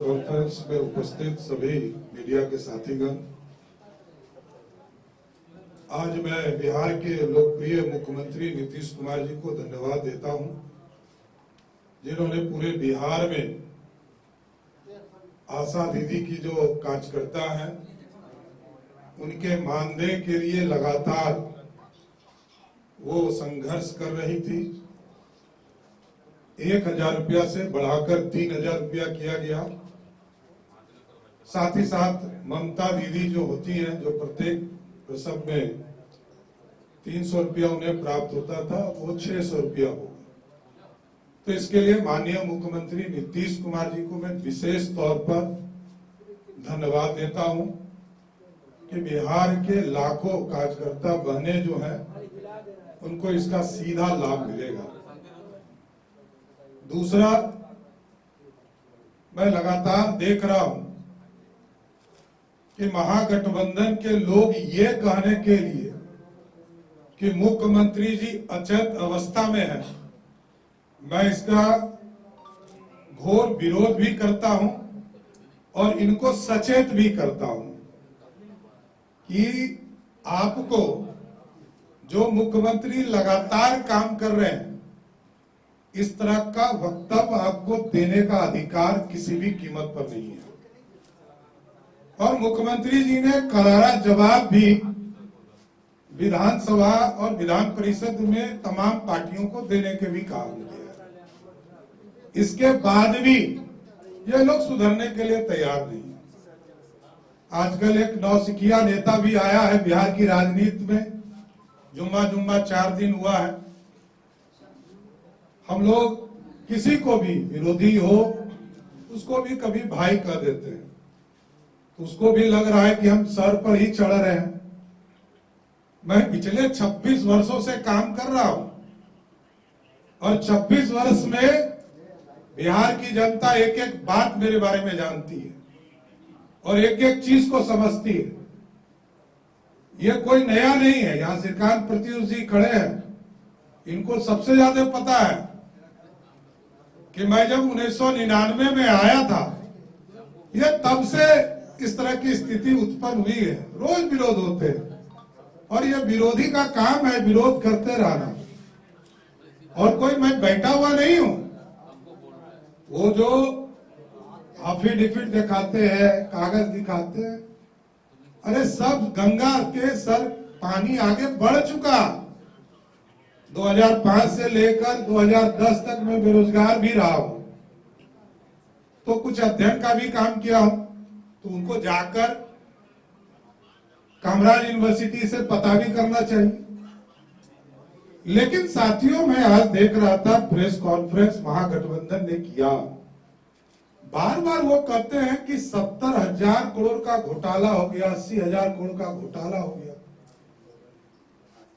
Conference में उपस्थित सभी मीडिया के साथीगण, आज मैं बिहार के लोकप्रिय मुख्यमंत्री नीतीश कुमार जी को धन्यवाद देता हूं, जिन्होंने पूरे बिहार में आशा दीदी की जो कार्यकर्ता है उनके मानदेय के लिए लगातार वो संघर्ष कर रही थी। 1000 रुपया से बढ़ाकर 3000 रुपया किया गया। साथ ही साथ ममता दीदी जो होती हैं, जो प्रत्येक प्रसव में 300 रुपया उन्हें प्राप्त होता था, वो 600 रुपया होगा। तो इसके लिए माननीय मुख्यमंत्री नीतीश कुमार जी को मैं विशेष तौर पर धन्यवाद देता हूं कि बिहार के लाखों कार्यकर्ता बहनें जो हैं उनको इसका सीधा लाभ मिलेगा। दूसरा, मैं लगातार देख रहा हूं कि महागठबंधन के लोग ये कहने के लिए कि मुख्यमंत्री जी अचेत अवस्था में हैं, मैं इसका घोर विरोध भी करता हूं और इनको सचेत भी करता हूं कि आपको जो मुख्यमंत्री लगातार काम कर रहे हैं, इस तरह का वक्तव्य आपको देने का अधिकार किसी भी कीमत पर नहीं है। और मुख्यमंत्री जी ने करारा जवाब भी विधानसभा और विधान परिषद में तमाम पार्टियों को देने के भी काम किया। इसके बाद भी ये लोग सुधरने के लिए तैयार नहीं है। आजकल एक नौसिखिया नेता भी आया है बिहार की राजनीति में, जुम्मा 4 दिन हुआ है। हम लोग किसी को भी विरोधी हो उसको भी कभी भाई कह देते हैं, तो उसको भी लग रहा है कि हम सर पर ही चढ़ रहे हैं। मैं पिछले 26 वर्षों से काम कर रहा हूं और 26 वर्ष में बिहार की जनता एक एक बात मेरे बारे में जानती है और एक एक चीज को समझती है। ये कोई नया नहीं है। यहाँ श्रीकांत प्रत्युष जी खड़े हैं, इनको सबसे ज्यादा पता है कि मैं जब 1999 में आया था, ये तब से इस तरह की स्थिति उत्पन्न हुई है। रोज विरोध होते हैं और ये विरोधी का काम है विरोध करते रहना। और कोई मैं बैठा हुआ नहीं हूं। वो जो एफिडेविट दिखाते हैं, कागज दिखाते हैं, अरे सब गंगा के सर पानी आगे बढ़ चुका। 2005 से लेकर 2010 तक मैं बेरोजगार भी रहा हूं, तो कुछ अध्ययन का भी काम किया हूं। तो उनको जाकर कामराज यूनिवर्सिटी से पता भी करना चाहिए। लेकिन साथियों, मैं आज देख रहा था प्रेस कॉन्फ्रेंस महागठबंधन ने किया। बार बार वो कहते हैं कि 70,000 करोड़ का घोटाला हो गया, 80,000 करोड़ का घोटाला हो गया,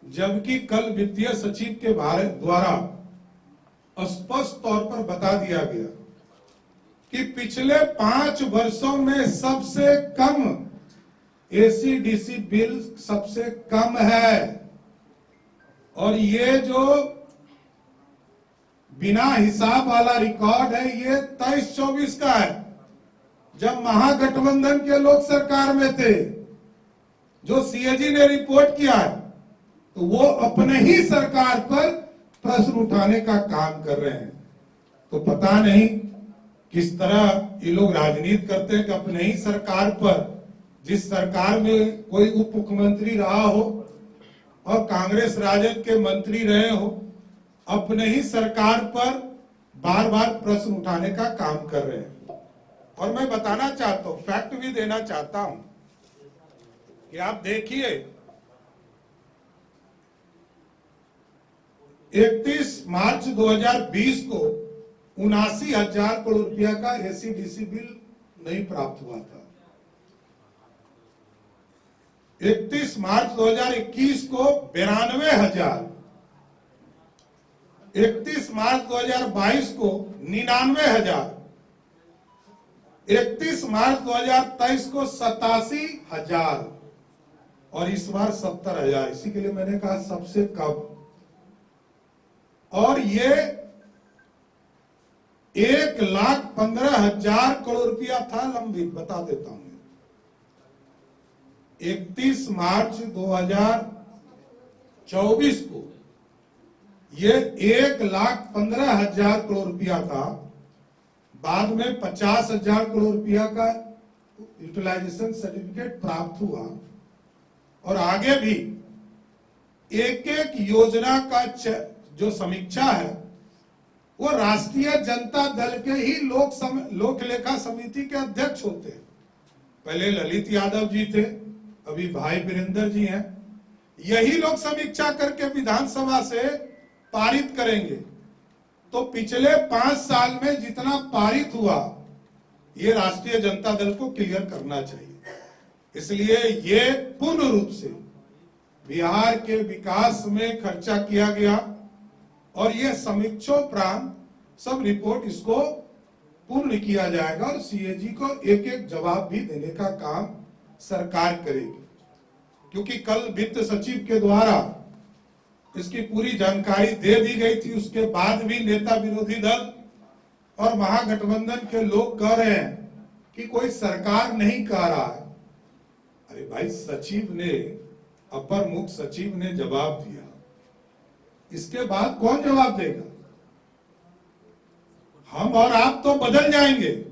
जबकि कल वित्तीय सचिव के द्वारा स्पष्ट तौर पर बता दिया गया कि पिछले 5 वर्षों में सबसे कम एसीडीसी बिल सबसे कम है। और ये जो बिना हिसाब वाला रिकॉर्ड है, ये 23-24 का है, जब महागठबंधन के लोग सरकार में थे। जो सीएजी ने रिपोर्ट किया है, तो वो अपने ही सरकार पर प्रश्न उठाने का काम कर रहे हैं। तो पता नहीं किस तरह ये लोग राजनीति करते हैं कि अपने ही सरकार पर, जिस सरकार में कोई उप मुख्यमंत्री रहा हो और कांग्रेस राजद के मंत्री रहे हो, अपने ही सरकार पर बार बार प्रश्न उठाने का काम कर रहे हैं। और मैं बताना चाहता हूं, फैक्ट भी देना चाहता हूं कि आप देखिए 31 मार्च 2020 को 79,000 करोड़ रुपया का एसीडीसी बिल नहीं प्राप्त हुआ था। 31 मार्च 2021 को 92,000, 31 मार्च 2022 को 99,000, 31 मार्च 2023 को 87,000 और इस बार 70,000। इसी के लिए मैंने कहा सबसे कम। और ये 1,15,000 करोड़ रुपया था लंबित। बता देता हूं, 31 मार्च 2024 को ये 1,15,000 करोड़ रुपया था। बाद में 50,000 करोड़ रुपया का यूटिलाइजेशन सर्टिफिकेट प्राप्त हुआ और आगे भी एक एक योजना का जो समीक्षा है वो राष्ट्रीय जनता दल के ही लोक लेखा समिति के अध्यक्ष होते हैं। पहले ललित यादव जी थे, अभी भाई वीरेंद्र जी हैं। यही लोग समीक्षा करके विधानसभा से पारित करेंगे। तो पिछले 5 साल में जितना पारित हुआ ये राष्ट्रीय जनता दल को क्लियर करना चाहिए। इसलिए ये पूर्ण रूप से बिहार के विकास में खर्चा किया गया और ये समीक्षोपरांत सब रिपोर्ट इसको पूर्ण किया जाएगा और सीएजी को एक एक जवाब भी देने का काम सरकार करेगी। क्योंकि कल वित्त सचिव के द्वारा इसकी पूरी जानकारी दे दी गई थी, उसके बाद भी नेता विरोधी दल और महागठबंधन के लोग कह रहे हैं कि कोई सरकार नहीं कह रहा है। अरे भाई, सचिव ने, अपर मुख्य सचिव ने जवाब दिया, इसके बाद कौन जवाब देगा? हम और आप तो बदल जाएंगे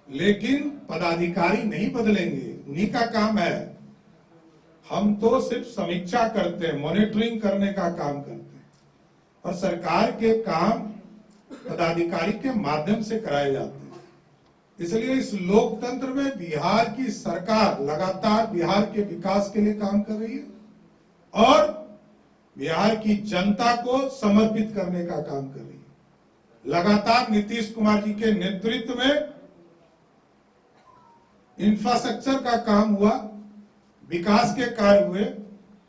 लेकिन पदाधिकारी नहीं बदलेंगे, उन्हीं का काम है। हम तो सिर्फ समीक्षा करते हैं, मॉनिटरिंग करने का काम करते हैं और सरकार के काम पदाधिकारी के माध्यम से कराए जाते हैं। इसलिए इस लोकतंत्र में बिहार की सरकार लगातार बिहार के विकास के लिए काम कर रही है और बिहार की जनता को समर्पित करने का काम कर रही है। लगातार नीतीश कुमार जी के नेतृत्व में इंफ्रास्ट्रक्चर का काम हुआ, विकास के कार्य हुए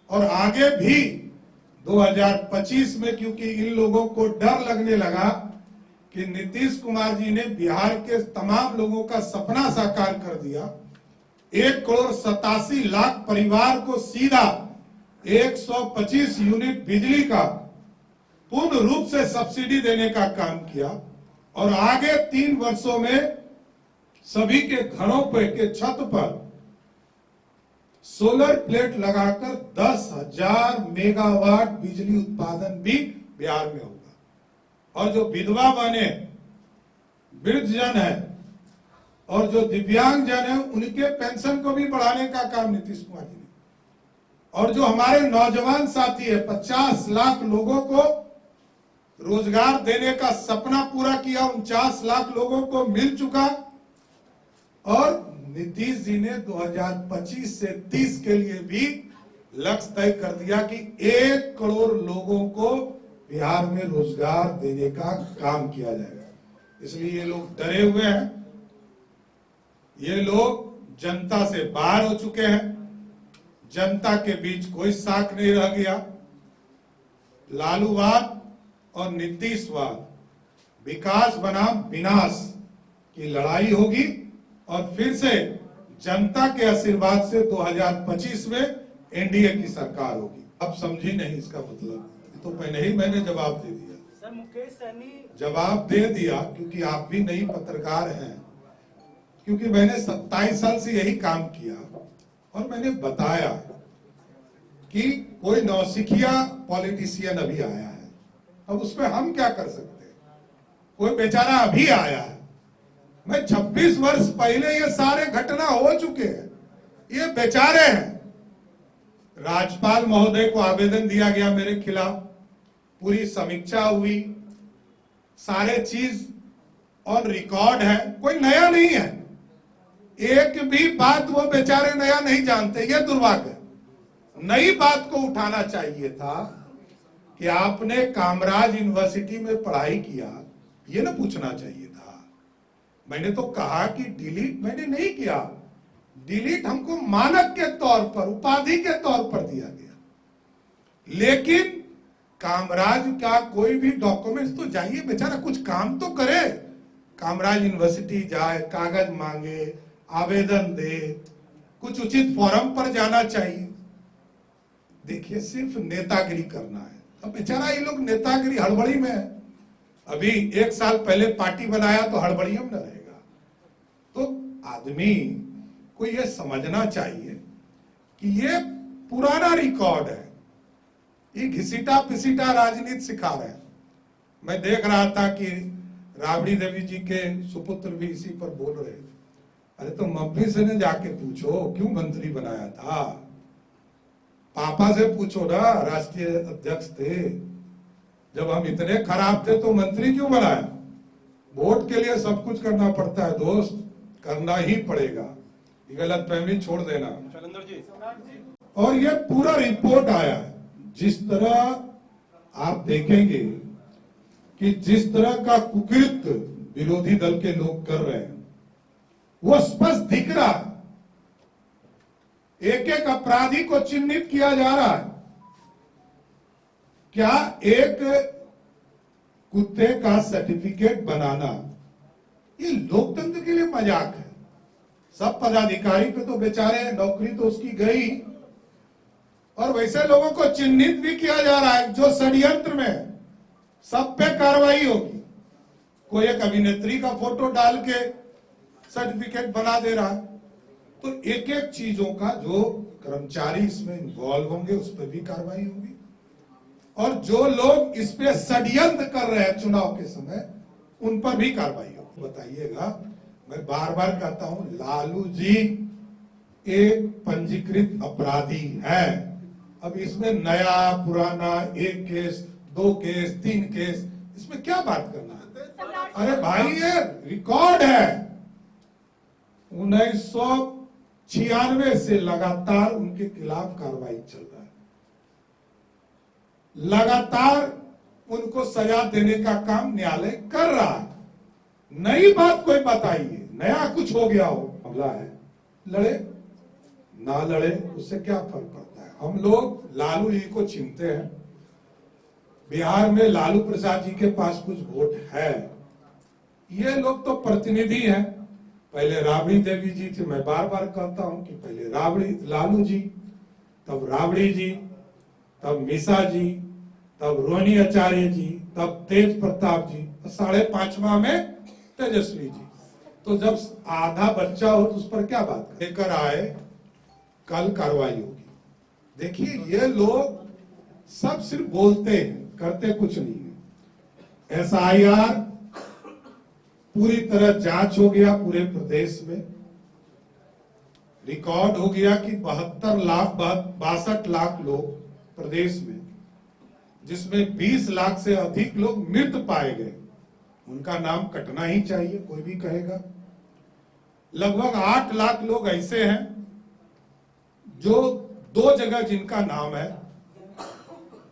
और आगे भी 2025 में, क्योंकि इन लोगों को डर लगने लगा कि नीतीश कुमार जी ने बिहार के तमाम लोगों का सपना साकार कर दिया। 1,87,00,000 परिवार को सीधा 125 यूनिट बिजली का पूर्ण रूप से सब्सिडी देने का काम किया और आगे 3 वर्षों में सभी के घरों पे के छत पर सोलर प्लेट लगाकर 10,000 मेगावाट बिजली उत्पादन भी बिहार में होगा। और जो विधवा बने, वृद्धजन है और जो दिव्यांग जन है उनके पेंशन को भी बढ़ाने का काम नीतीश कुमार जी ने, और जो हमारे नौजवान साथी है 50 लाख लोगों को रोजगार देने का सपना पूरा किया, 49 लाख लोगों को मिल चुका। और नीतीश जी ने 2025 से 30 के लिए भी लक्ष्य तय कर दिया कि 1 करोड़ लोगों को बिहार में रोजगार देने का काम किया जाएगा। इसलिए ये लोग डरे हुए हैं, ये लोग जनता से बाहर हो चुके हैं, जनता के बीच कोई साख नहीं रह गया। लालूवाद और नीतीशवाद, विकास बनाम विनाश की लड़ाई होगी और फिर से जनता के आशीर्वाद से 2025 में एनडीए की सरकार होगी। अब समझी नहीं इसका मतलब, तो पहले ही मैंने जवाब दे दिया। सर, मुकेश सहनी जवाब दे दिया क्योंकि आप भी नई पत्रकार हैं, क्योंकि मैंने 27 साल से यही काम किया और मैंने बताया कि कोई नौसिखिया पॉलिटिशियन अभी आया है, अब उसमें हम क्या कर सकते हैं? कोई बेचारा अभी आया है। मैं 26 वर्ष पहले ये सारे घटना हो चुके हैं, ये बेचारे हैं। राज्यपाल महोदय को आवेदन दिया गया मेरे खिलाफ, पूरी समीक्षा हुई, सारे चीज और रिकॉर्ड है, कोई नया नहीं है। एक भी बात वो बेचारे नया नहीं जानते, ये दुर्भाग्य है। नई बात को उठाना चाहिए था कि आपने कामराज यूनिवर्सिटी में पढ़ाई किया, ये ना पूछना चाहिए था। मैंने तो कहा कि डिलीट मैंने नहीं किया, डिलीट हमको मानक के तौर पर, उपाधि के तौर पर दिया गया, लेकिन कामराज का कोई भी डॉक्यूमेंट्स तो जाइए, बेचारा कुछ काम तो करे। कामराज यूनिवर्सिटी जाए, कागज मांगे, आवेदन दे, कुछ उचित फोरम पर जाना चाहिए। देखिए, सिर्फ नेतागिरी करना है। अब बेचारा ये लोग नेतागिरी हड़बड़ी में है, अभी 1 साल पहले पार्टी बनाया तो हड़बड़ियों में न रहेगा। तो आदमी को यह समझना चाहिए कि ये पुराना रिकॉर्ड है, ये घिसीटा पिसीटा राजनीति सिखा रहे हैं। मैं देख रहा था कि राबड़ी देवी जी के सुपुत्र भी इसी पर बोल रहे थे। अरे तो मम्मी से ने जाके पूछो क्यों मंत्री बनाया था, पापा से पूछो ना, राष्ट्रीय अध्यक्ष थे, जब हम इतने खराब थे तो मंत्री क्यों बनाया। वोट के लिए सब कुछ करना पड़ता है दोस्त, करना ही पड़ेगा, ये गलतफहमी छोड़ देना। जी। और ये पूरा रिपोर्ट आया है, जिस तरह आप देखेंगे कि जिस तरह का कुकृत्य विरोधी दल के लोग कर रहे हैं वो स्पष्ट दिख रहा है। एक एक अपराधी को चिन्हित किया जा रहा है। क्या एक कुत्ते का सर्टिफिकेट बनाना ये लोकतंत्र के लिए मजाक है। सब पदाधिकारी पे तो बेचारे नौकरी तो उसकी गई, और वैसे लोगों को चिन्हित भी किया जा रहा है जो षड्यंत्र में, सब पे कार्रवाई होगी। कोई एक अभिनेत्री का फोटो डाल के सर्टिफिकेट बना दे रहा है। तो एक एक चीजों का जो कर्मचारी इसमें इन्वॉल्व होंगे उस पर भी कार्रवाई होगी, और जो लोग इस पे षड्यंत्र कर रहे हैं चुनाव के समय उन पर भी कार्रवाई होगी। बताइएगा, मैं बार बार कहता हूं, लालू जी एक पंजीकृत अपराधी है। अब इसमें नया पुराना 1 केस 2 केस 3 केस, इसमें क्या बात करना है। अरे भाई ये रिकॉर्ड है, 1996 से लगातार उनके खिलाफ कार्रवाई चल रहा है, लगातार उनको सजा देने का काम न्यायालय कर रहा है। नई बात कोई बताइए, नया कुछ हो गया हो, हमला है, लड़े ना लड़े उससे क्या फर्क पड़ता है। हम लोग लालू जी को चिंते हैं। बिहार में लालू प्रसाद जी के पास कुछ वोट है, ये लोग तो प्रतिनिधि हैं। पहले राबड़ी देवी जी थी, मैं बार बार कहता हूं कि पहले लालू जी, तब राबड़ी जी, तब मीसा जी, तब रोहिणी आचार्य जी, तब तेज प्रताप जी, 5.5वां में तेजस्वी जी। तो जब आधा बच्चा हो तो उस पर क्या बात लेकर आए, कल कार्रवाई होगी। देखिए ये लोग सब सिर्फ बोलते हैं, करते कुछ नहीं है। SIR पूरी तरह जांच हो गया पूरे प्रदेश में, रिकॉर्ड हो गया कि 62 लाख लोग प्रदेश में, जिसमें 20 लाख से अधिक लोग मृत पाए गए, उनका नाम कटना ही चाहिए, कोई भी कहेगा। लगभग 8 लाख लोग ऐसे हैं जो 2 जगह जिनका नाम है,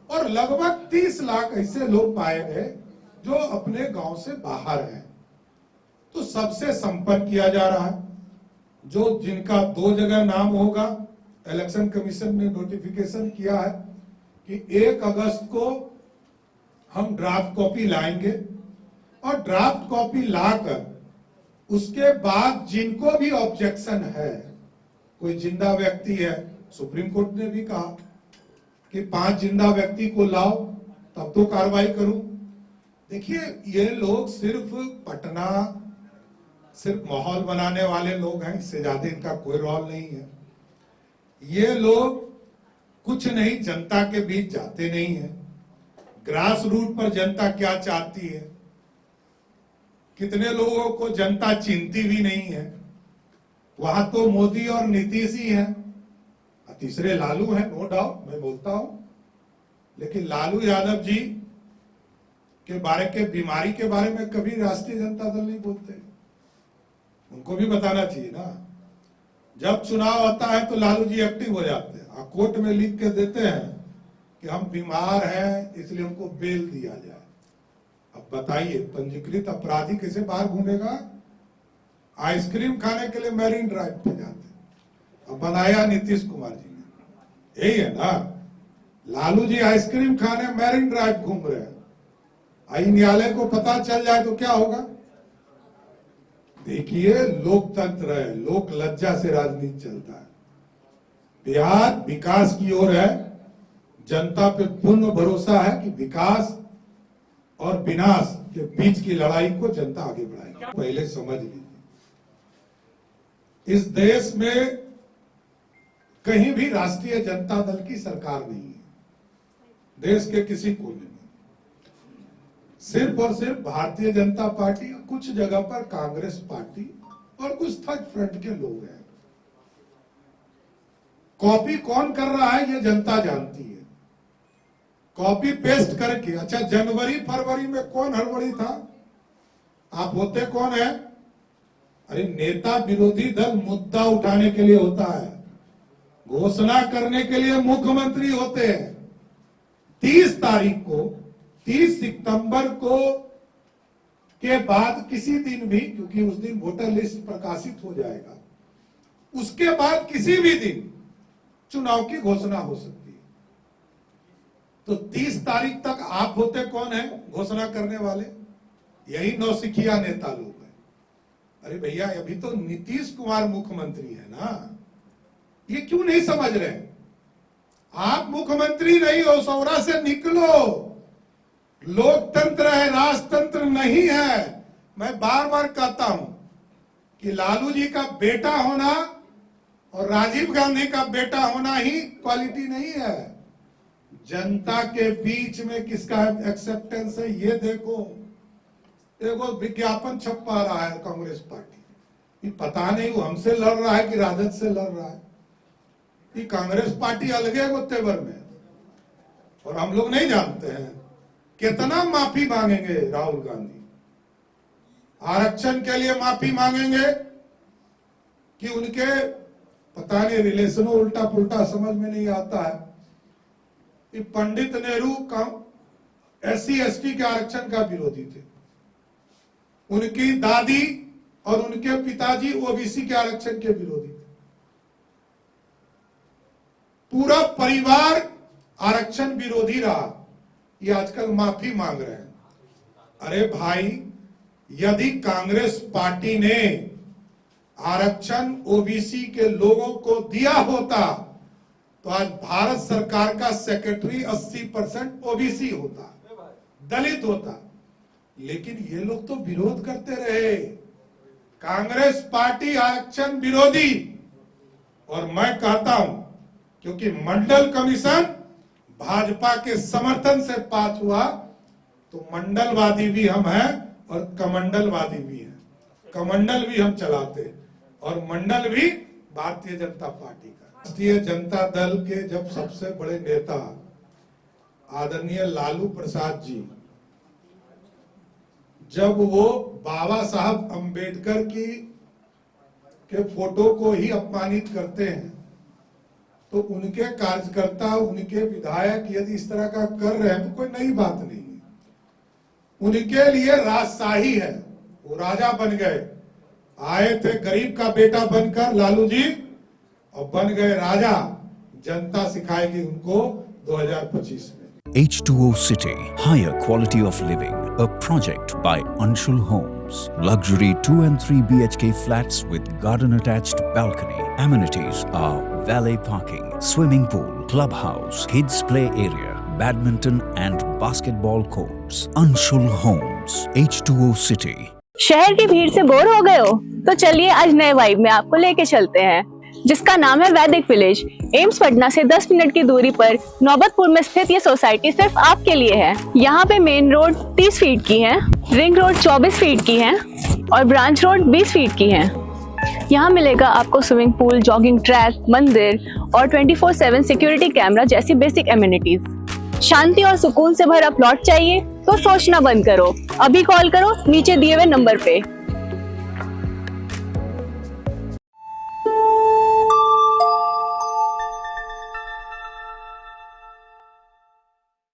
और लगभग 30 लाख ऐसे लोग पाए गए जो अपने गांव से बाहर हैं। तो सबसे संपर्क किया जा रहा है। जो जिनका 2 जगह नाम होगा, इलेक्शन कमीशन ने नोटिफिकेशन किया है कि 1 अगस्त को हम ड्राफ्ट कॉपी लाएंगे, और ड्राफ्ट कॉपी लाकर उसके बाद जिनको भी ऑब्जेक्शन है, कोई जिंदा व्यक्ति है, सुप्रीम कोर्ट ने भी कहा कि 5 जिंदा व्यक्ति को लाओ तब तो कार्रवाई करूं। देखिए ये लोग सिर्फ पटना, सिर्फ माहौल बनाने वाले लोग हैं, इससे ज्यादा इनका कोई रोल नहीं है। ये लोग कुछ नहीं, जनता के बीच जाते नहीं है, ग्रास रूट पर जनता क्या चाहती है, कितने लोगों को जनता चिंती भी नहीं है। वहां तो मोदी और नीतीश ही है, तीसरे लालू है, नो डाउट, मैं बोलता हूं, लेकिन लालू यादव जी के बारे के बीमारी के बारे में कभी राष्ट्रीय जनता दल नहीं बोलते। उनको भी बताना चाहिए ना। जब चुनाव आता है तो लालू जी एक्टिव हो जाते हैं, कोर्ट में लिख के देते हैं कि हम बीमार हैं इसलिए हमको बेल दिया जाए। अब बताइए, पंजीकृत अपराधी कैसे बाहर घूमेगा। आइसक्रीम खाने के लिए मैरीन ड्राइव पे जाते, अब बनाया नीतीश कुमार जी ने, यही है ना। लालू जी आइसक्रीम खाने मैरीन ड्राइव घूम रहे हैं, आई न्यायालय को पता चल जाए तो क्या होगा। देखिए लोकतंत्र है, लोक लज्जा से राजनीति चलता है। बिहार विकास की ओर है, जनता पे पूर्ण भरोसा है कि विकास और विनाश के बीच की लड़ाई को जनता आगे बढ़ाएगी। पहले समझ लीजिए, इस देश में कहीं भी राष्ट्रीय जनता दल की सरकार नहीं है, देश के किसी कोने में। सिर्फ और सिर्फ भारतीय जनता पार्टी, कुछ जगह पर कांग्रेस पार्टी और कुछ थर्ड फ्रंट के लोग हैं। कॉपी कौन कर रहा है ये जनता जानती है, कॉपी पेस्ट करके। अच्छा, जनवरी फरवरी में कौन हड़बड़ी था? आप होते कौन है? अरे नेता विरोधी दल मुद्दा उठाने के लिए होता है, घोषणा करने के लिए मुख्यमंत्री होते हैं। 30 तारीख को, 30 सितंबर को के बाद किसी दिन भी, क्योंकि उस दिन वोटर लिस्ट प्रकाशित हो जाएगा, उसके बाद किसी भी दिन चुनाव की घोषणा हो सकती है। तो 30 तारीख तक आप होते कौन है घोषणा करने वाले? यही नौसिखिया नेता लोग हैं। अरे भैया, अभी तो नीतीश कुमार मुख्यमंत्री है ना, ये क्यों नहीं समझ रहे? आप मुख्यमंत्री नहीं हो, सौरा से निकलो। लोकतंत्र है, राजतंत्र नहीं है। मैं बार बार कहता हूं कि लालू जी का बेटा होना और राजीव गांधी का बेटा होना ही क्वालिटी नहीं है। जनता के बीच में किसका एक्सेप्टेंस है ये देखो। देखो, विज्ञापन छपा रहा है कांग्रेस पार्टी, पता नहीं वो हमसे लड़ रहा है कि राजद से लड़ रहा है। ये कांग्रेस पार्टी अलग है तेवर में, और हम लोग नहीं जानते हैं कितना माफी मांगेंगे राहुल गांधी। आरक्षण के लिए माफी मांगेंगे कि उनके पता नहीं रिलेशनों उल्टा पुल्टा समझ में नहीं आता है कि पंडित नेहरू का SC/ST के आरक्षण का विरोधी थे, उनकी दादी और उनके पिताजी OBC के आरक्षण के विरोधी थे, पूरा परिवार आरक्षण विरोधी रहा। ये आजकल माफी मांग रहे हैं। अरे भाई, यदि कांग्रेस पार्टी ने आरक्षण OBC के लोगों को दिया होता तो आज भारत सरकार का सेक्रेटरी 80% OBC होता, दलित होता। लेकिन ये लोग तो विरोध करते रहे। कांग्रेस पार्टी आरक्षण विरोधी, और मैं कहता हूं क्योंकि मंडल कमीशन भाजपा के समर्थन से पास हुआ, तो मंडलवादी भी हम हैं और कमंडलवादी भी हैं। कमंडल भी हम चलाते हैं और मंडल भी भारतीय जनता पार्टी का। राष्ट्रीय जनता दल के जब सबसे बड़े नेता आदरणीय लालू प्रसाद जी, जब वो बाबा साहब अंबेडकर के फोटो को ही अपमानित करते हैं, तो उनके कार्यकर्ता, उनके विधायक यदि इस तरह का कर रहे हैं तो कोई नई बात नहीं है। उनके लिए राजशाही है, वो राजा बन गए। आए थे गरीब का बेटा बनकर लालू जी, और बन गए राजा। जनता सिखाएगी उनको 2025 में। H2O City, higher quality of living, a project by Anshul Homes. Luxury 2 and 3 BHK flats with garden attached balcony. Amenities are valet parking, swimming pool, clubhouse, kids play area, badminton and basketball courts. Anshul Homes, H2O City. शहर की भीड़ से bore हो गए हो? तो चलिए आज नए वाइब में आपको लेके चलते हैं, जिसका नाम है वैदिक विलेज। एम्स पटना से 10 मिनट की दूरी पर नौबतपुर में स्थित ये सोसाइटी सिर्फ आपके लिए है। यहाँ पे मेन रोड 30 फीट की है, रिंग रोड 24 फीट की है और ब्रांच रोड 20 फीट की है। यहाँ मिलेगा आपको स्विमिंग पूल, जॉगिंग ट्रैक, मंदिर और 24/7 सिक्योरिटी कैमरा जैसी बेसिक एमिनिटीज। शांति और सुकून से भरा प्लॉट चाहिए तो सोचना बंद करो, अभी कॉल करो नीचे दिए हुए नंबर पे।